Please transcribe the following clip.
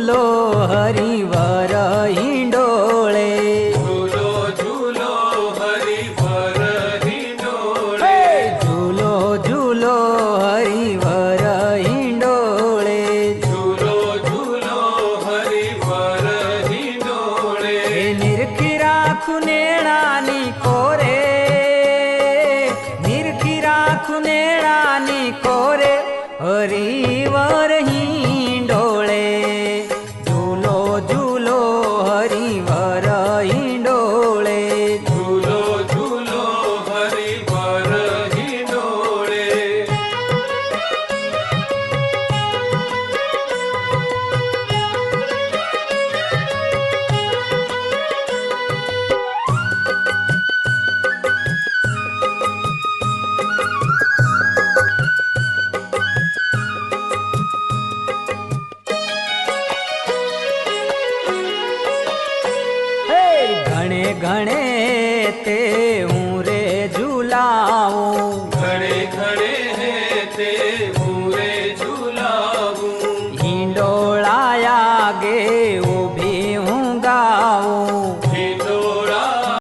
झूलो हरिवर हिंडोळे झूलो झूलो हरिवर हिंडोळे झूलो झूलो हरिवर हिंडोळे झूलो झूलो हरिवर हिंडोळे निरखी राखून येणानी कोरे निरखी राखून येणानी कोरे हरिवर हिंडोळे झूलो झूलो हरिवर हिंडोळे झूलो झूलो हरिवर हिंडोळे घणे घणे ते हूँ रे झूला